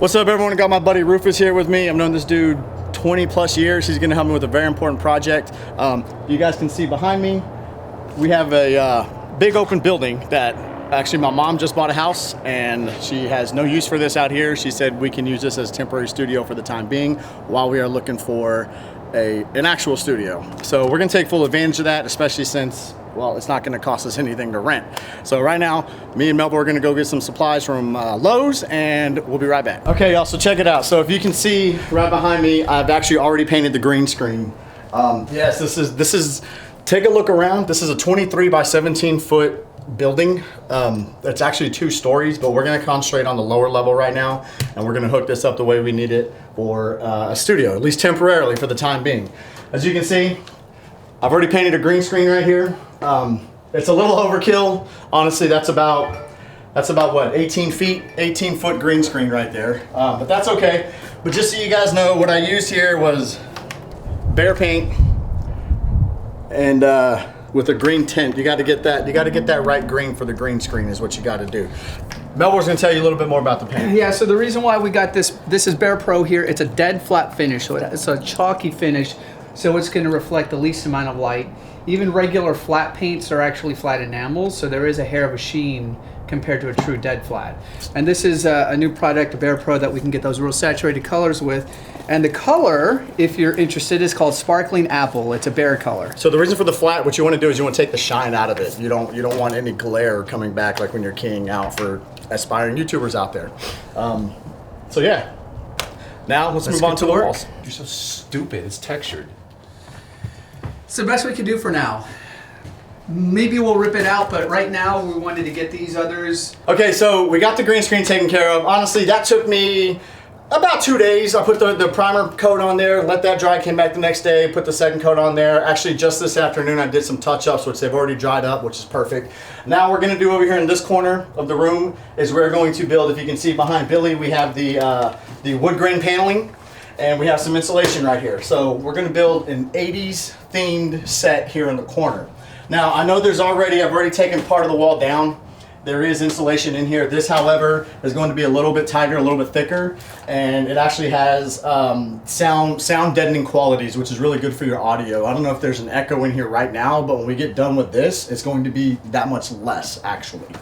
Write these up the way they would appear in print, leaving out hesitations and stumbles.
What's up, everyone? I got my buddy Rufus here with me. I've known this dude 20 plus years. He's gonna help me with a very important project. You guys can see behind me, we have a big open building that actually my mom just bought a house and she has no use for this out here. She said we can use this as a temporary studio for the time being while we are looking for an actual studio. So we're gonna take full advantage of that, especially since, well, it's not gonna cost us anything to rent. So right now, me and Melville are gonna go get some supplies from Lowe's and we'll be right back. Okay, y'all, so check it out. So if you can see right behind me, I've actually already painted the green screen. Yes, this is, take a look around. This is a 23 by 17 foot building. It's actually 2 stories, but we're gonna concentrate on the lower level right now, and we're gonna hook this up the way we need it for a studio, at least temporarily for the time being. As you can see, I've already painted a green screen right here. It's a little overkill. Honestly, that's about what, 18 feet, 18 foot green screen right there. But that's okay. But just so you guys know, what I used here was Behr paint and with a green tint. You got to get that right green for the green screen is what you got to do. Melville's gonna tell you a little bit more about the paint. Yeah, so the reason why we got this is Behr Pro here. It's a dead flat finish, so it's a chalky finish, so it's gonna reflect the least amount of light. Even regular flat paints are actually flat enamels, so there is a hair of a sheen compared to a true dead flat. And this is a new product, a Behr Pro, that we can get those real saturated colors with. And the color, if you're interested, is called Sparkling Apple. It's a Behr color. So the reason for the flat, what you want to do is you want to take the shine out of it. You don't want any glare coming back like when you're keying out for aspiring YouTubers out there. So yeah. Now let's move on to the walls. You're so stupid. It's textured. It's the best we can do for now. Maybe we'll rip it out, but right now we wanted to get these others. Okay, so we got the green screen taken care of. Honestly, that took me about 2 days. I put the primer coat on there, let that dry, came back the next day, put the second coat on there. Actually, just this afternoon, I did some touch-ups, which they've already dried up, which is perfect. Now we're gonna do over here in this corner of the room is we're going to build, if you can see behind Billy, we have the wood grain paneling, and we have some insulation right here. So we're gonna build an 80s themed set here in the corner. Now, I know I've already taken part of the wall down. There is insulation in here. This, however, is going to be a little bit tighter, a little bit thicker, and it actually has sound deadening qualities, which is really good for your audio. I don't know if there's an echo in here right now, but when we get done with this, it's going to be that much less, actually.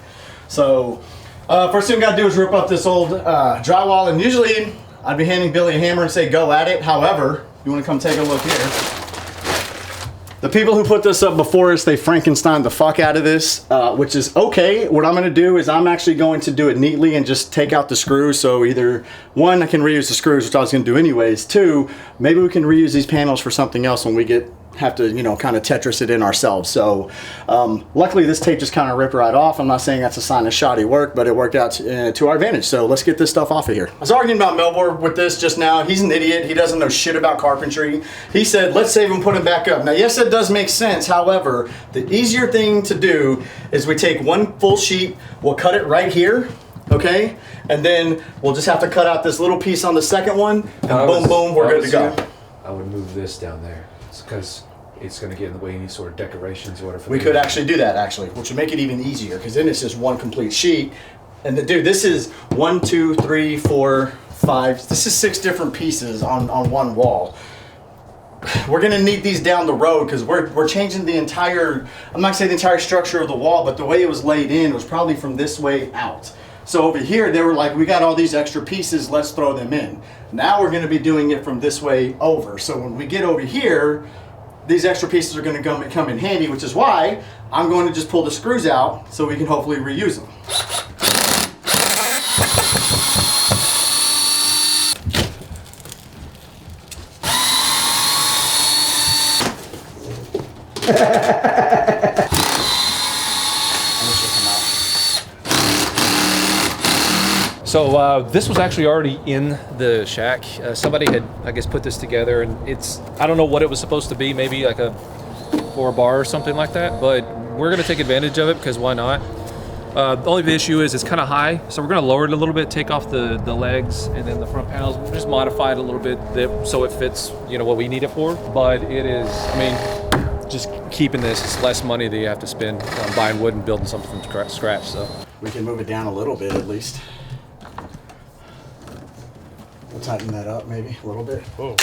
So, first thing we gotta do is rip up this old drywall, and usually I'd be handing Billy a hammer and say, go at it. However, you wanna come take a look here. The people who put this up before us, they Frankenstein the fuck out of this, which is okay. What I'm gonna do is I'm actually going to do it neatly and just take out the screws. So either one, I can reuse the screws, which I was gonna do anyways. 2, maybe we can reuse these panels for something else when we have to, you know, kind of Tetris it in ourselves. So luckily this tape just kind of ripped right off. I'm not saying that's a sign of shoddy work, but it worked out to our advantage. So let's get this stuff off of here. I was arguing about Melville with this just now. He's an idiot. He doesn't know shit about carpentry. He said, let's save him, put him back up. Now, yes, it does make sense. However, the easier thing to do is we take one full sheet, we'll cut it right here, okay? And then we'll just have to cut out this little piece on the second one, and boom, boom, we're good to go. I would move this down there. It's because it's going to get in the way of any sort of decorations or whatever. We could actually do that, actually, which would make it even easier, because then it's just one complete sheet. And dude, this is 1, 2, 3, 4, 5. This is 6 different pieces on one wall. We're gonna need these down the road because we're changing the entire, I'm not saying the entire structure of the wall, but the way it was laid in was probably from this way out. So over here, they were like, we got all these extra pieces, let's throw them in. Now we're gonna be doing it from this way over. So when we get over here, these extra pieces are gonna come in handy, which is why I'm going to just pull the screws out so we can hopefully reuse them. So this was actually already in the shack. Somebody had, I guess, put this together, and it's, I don't know what it was supposed to be, maybe like a floor bar or something like that, but we're gonna take advantage of it because why not? The only issue is it's kind of high, so we're gonna lower it a little bit, take off the legs, and then the front panels, we'll just modify it a little bit so it fits, you know, what we need it for. But it is, I mean, just keeping this. It's less money that you have to spend on buying wood and building something from scratch. So We can move it down a little bit at least. We'll tighten that up maybe a little bit. Whoa.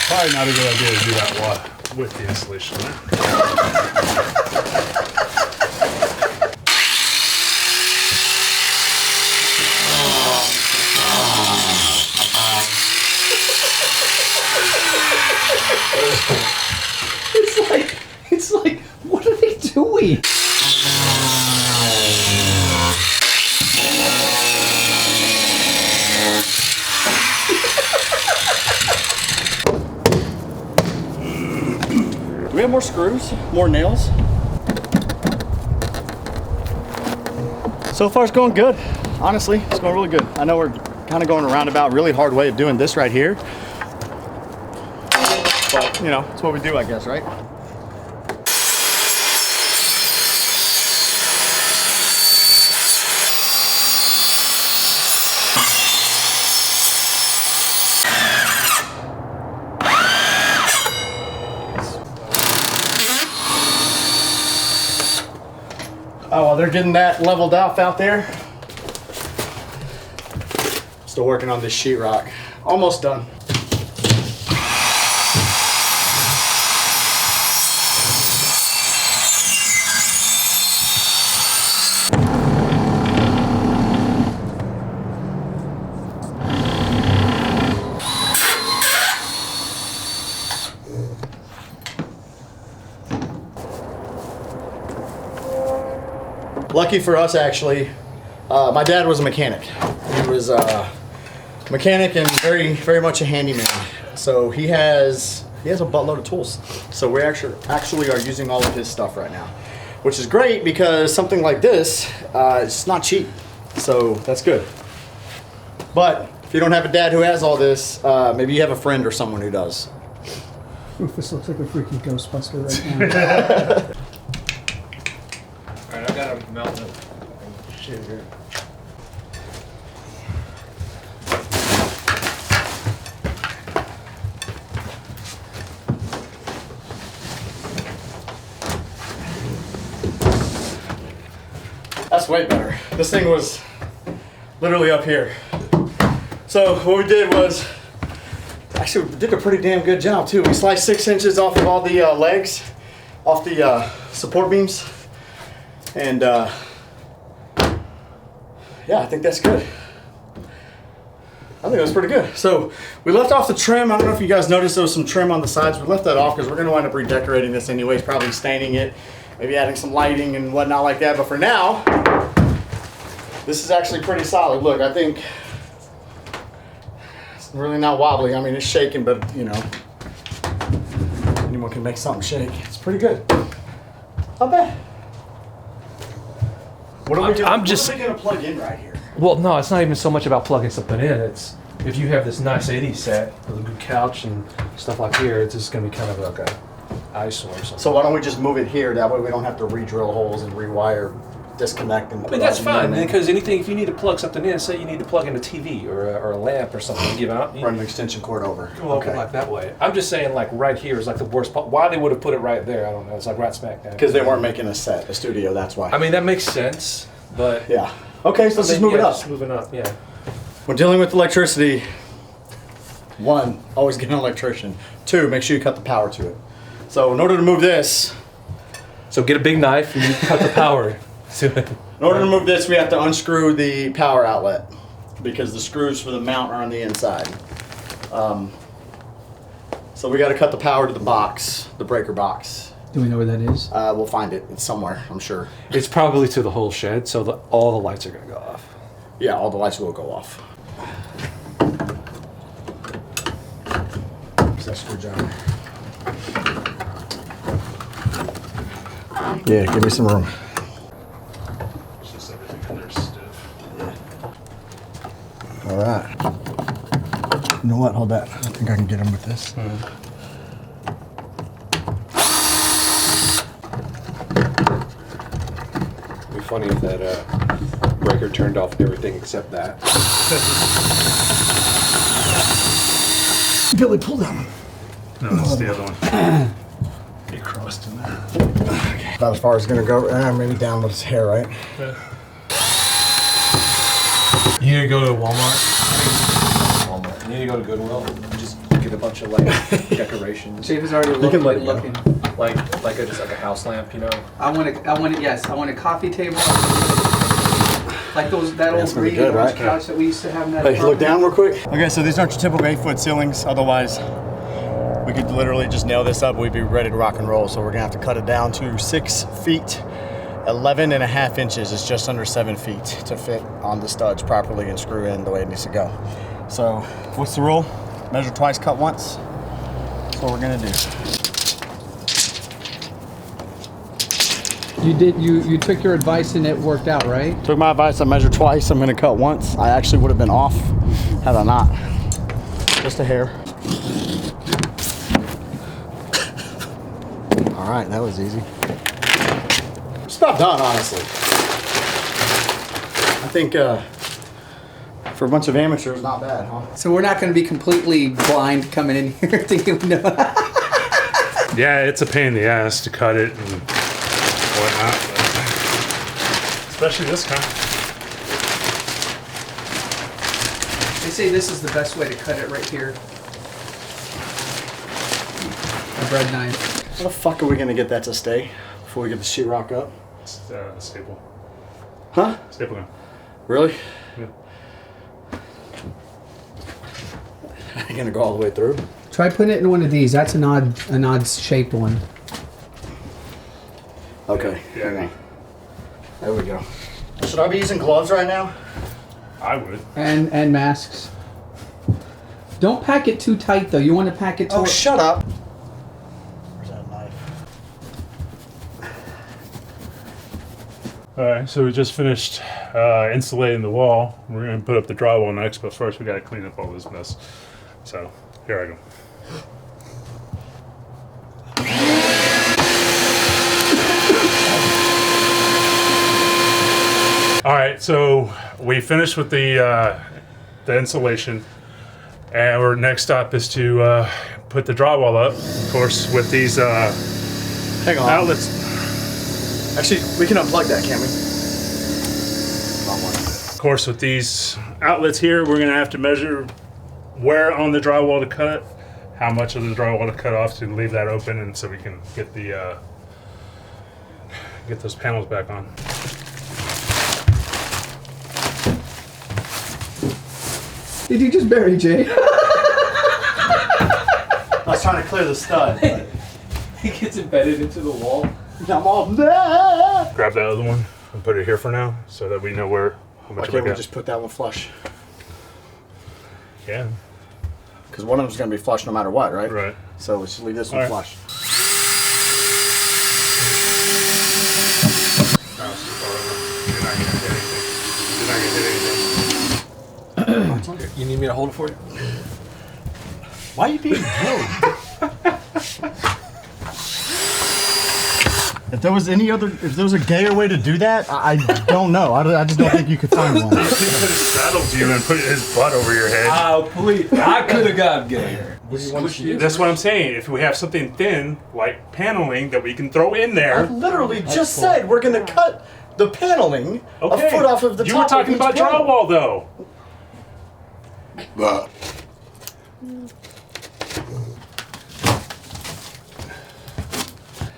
Probably not a good idea to do that with the insulation there. It's like, what are they doing? Do we have more screws? More nails? So far it's going good. Honestly, it's going really good. I know we're kind of going a roundabout, really hard way of doing this right here. But, you know, it's what we do, I guess, right? Oh, well, they're getting that leveled off out there. Still working on this sheetrock. Almost done. Lucky for us, actually, my dad was a mechanic. He was a mechanic and very, very much a handyman. So he has a buttload of tools. So we actually are using all of his stuff right now, which is great because something like this, it's not cheap. So that's good. But if you don't have a dad who has all this, maybe you have a friend or someone who does. Rufus looks like a freaking Ghostbuster right now. all right, I gotta melt it. Shit here. That's way better. This thing was literally up here. So what we did was, actually we did a pretty damn good job too. We sliced 6 inches off of all the legs, off the support beams. And yeah, I think that's good. I think that's pretty good. So we left off the trim. I don't know if you guys noticed there was some trim on the sides. We left that off because we're gonna wind up redecorating this anyways, probably staining it, maybe adding some lighting and whatnot like that. But for now, this is actually pretty solid. Look, I think it's really not wobbly. I mean, it's shaking, but you know, anyone can make something shake. It's pretty good. Not bad. What are we doing? I'm just- What are we gonna plug in right here? Well, no, it's not even so much about plugging something in. It's if you have this nice 80s set with a good couch and stuff like here, it's just gonna be kind of like a eyesore or something. So why don't we just move it here? That way we don't have to re-drill holes and rewire, disconnect, and. I mean, that's fine because anything, if you need to plug something in, say you need to plug in a TV or a lamp or something, give out. Run an extension cord over. Go over like that way. I'm just saying, like right here is like the worst part. Why they would have put it right there, I don't know. It's like right smack down. Because they weren't making a set, a studio. That's why. I mean, that makes sense, but Yeah. Okay, so let's just move it up. Just moving up, yeah. When dealing with electricity, 1, always get an electrician. 2, make sure you cut the power to it. So in order to move this, So get a big knife and you cut the power to it. in order to move this, we have to unscrew the power outlet because the screws for the mount are on the inside. So we got to cut the power to the box, the breaker box. Do we know where that is? We'll find it. It's somewhere, I'm sure. It's probably to the whole shed, so all the lights are gonna go off. Yeah, all the lights will go off. Where's that screwdriver? Yeah, give me some room. It's just everything in there is stiff. All right. You know what? Hold that. I think I can get him with this. It'd be funny if that breaker turned off everything except that. Billy, pull that one. No, that's the other one. Get crossed in there. About as far as it's gonna go. Maybe down with his hair, right? Yeah. You need to go to Walmart. You need to go to Goodwill and just get a bunch of like decorations. Chief is already can let it go. looking. Just like a house lamp, you know. I want a coffee table. Like that old That's gonna be green good, right? couch that we used to have in that Hey, look apartment. down real quick. Okay, so these aren't your typical 8-foot ceilings. Otherwise, we could literally just nail this up. We'd be ready to rock and roll. So we're gonna have to cut it down to 6 feet, 11.5 inches. It's just under 7 feet to fit on the studs properly and screw in the way it needs to go. So what's the rule? Measure twice, cut once. That's what we're gonna do. You took your advice and it worked out, right? Took my advice, I measured twice, I'm gonna cut once. I actually would have been off had I not. Just a hair. All right, that was easy. It's not done, honestly. I think for a bunch of amateurs, not bad, huh? So we're not going to be completely blind coming in here thinking, no. Yeah, it's a pain in the ass to cut it and whatnot. But especially this kind. They say this is the best way to cut it right here. A bread knife. How the fuck are we gonna get that to stay before we get the sheetrock up? It's staple. Huh? Staple gun. Really? Yeah. Are you gonna go all the way through? Try putting it in one of these. That's an odd shaped one. Okay. Yeah. Hang on. There we go. Should I be using gloves right now? I would. And masks. Don't pack it too tight though. You want to pack it Oh, toward. shut up. Where's that knife? All right, so we just finished insulating the wall. We're gonna put up the drywall next, but first we gotta clean up all this mess. So here I go. All right, so we finished with the insulation, and our next stop is to put the drywall up. Of course, with these Hang on. outlets. Actually, we can unplug that, can't we? Of course, with these outlets here, we're gonna have to measure where on the drywall to cut, how much of the drywall to cut off to leave that open, and so we can get the get those panels back on. Did you just bury Jay? I was trying to clear the stud. But He gets embedded into the wall. I'm all there. Grab that other one and put it here for now, so that we know how Why much we can't we got. just put that one flush? Yeah, Because one of them's gonna be flush no matter what, right? right. So let's just leave this one All right. flush. You're not gonna hit anything. You're not gonna hit anything. You need me to hold it for you? Why are you being rude? If there was a gayer way to do that, I don't know. I just don't think you could find one. He could have saddled you and put his butt over your head. Oh, please. I could have got gayer. That's what I'm saying. If we have something thin, like paneling, that we can throw in I there. literally just said we're gonna cut the paneling Okay. a foot off of the You top were talking of each about panel. drywall, though.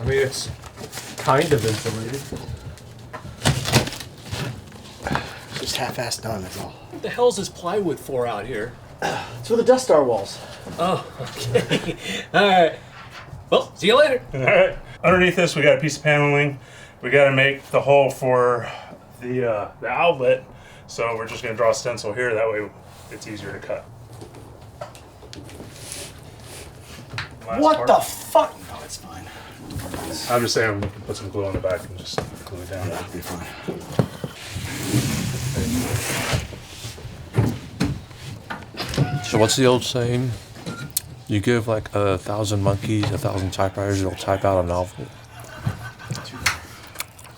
I mean, it's kind of insulated. Just half-assed done, that's all. What the hell's this plywood for out here? It's for the Death Star walls. Oh, okay. All right. Well, see you later. All right. Underneath this, we got a piece of paneling. We got to make the hole for the outlet. So we're just going to draw a stencil here. That way, it's easier to cut. Last What part. the fuck? No, it's fine. I'm just saying, we can put some glue on the back and just glue it down. That'll be fine. So what's the old saying? You give like 1,000 monkeys 1,000 typewriters, it'll type out a novel.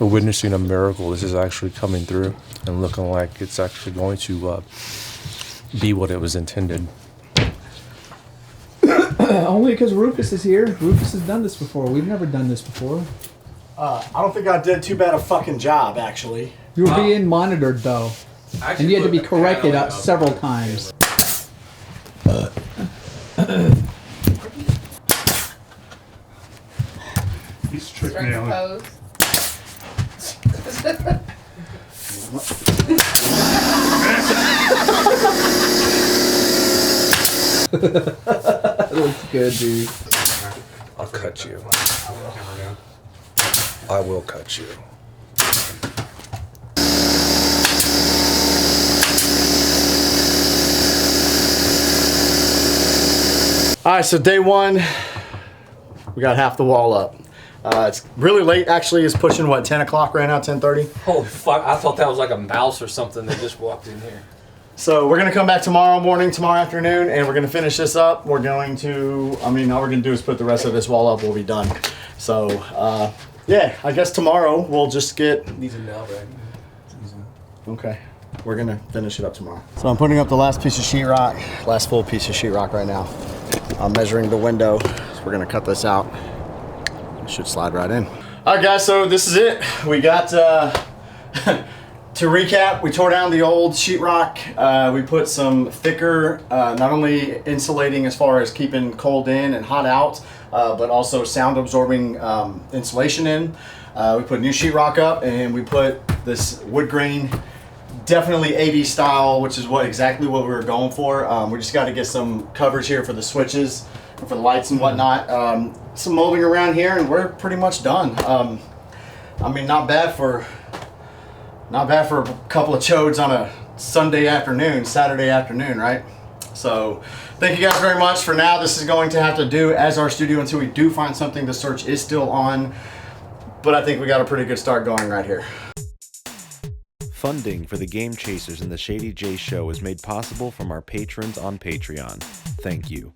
We're witnessing a miracle. This is actually coming through. and looking like it's actually going to be what it was intended. Only because Rufus is here. Rufus has done this before. We've never done this before. I don't think I did too bad a fucking job, actually. You were being monitored, though. And you had to be corrected several times. He's tricked me out. That looks good, dude. I'll cut you. I will cut you. All right, so day one, we got half the wall up. It's really late, actually. It's pushing, what, 10 o'clock right now, 10:30? Holy fuck, I thought that was like a mouse or something that just walked in here. So we're going to come back tomorrow morning, tomorrow afternoon, and we're going to finish this up. We're going to, all we're going to do is put the rest of this wall up. We'll be done. So, yeah, I guess tomorrow we'll just get... Needs a nail rag. Okay. We're going to finish it up tomorrow. So I'm putting up the last piece of sheetrock, last full piece of sheetrock right now. I'm measuring the window, so we're going to cut this out. It should slide right in. All right, guys, so this is it. We got... To recap, we tore down the old sheetrock. We put some thicker, not only insulating as far as keeping cold in and hot out, but also sound absorbing insulation in. We put new sheetrock up, and we put this wood grain, definitely 80s style, which is exactly what we were going for. We just got to get some coverage here for the switches, and for the lights and whatnot. Some molding around here, and we're pretty much done. I mean, not bad for a couple of chodes on a Saturday afternoon, right? So thank you guys very much. For now, this is going to have to do as our studio until we do find something. The search is still on, but I think we got a pretty good start going right here. Funding for the Game Chasers and the Shady J Show is made possible from our patrons on Patreon. Thank you.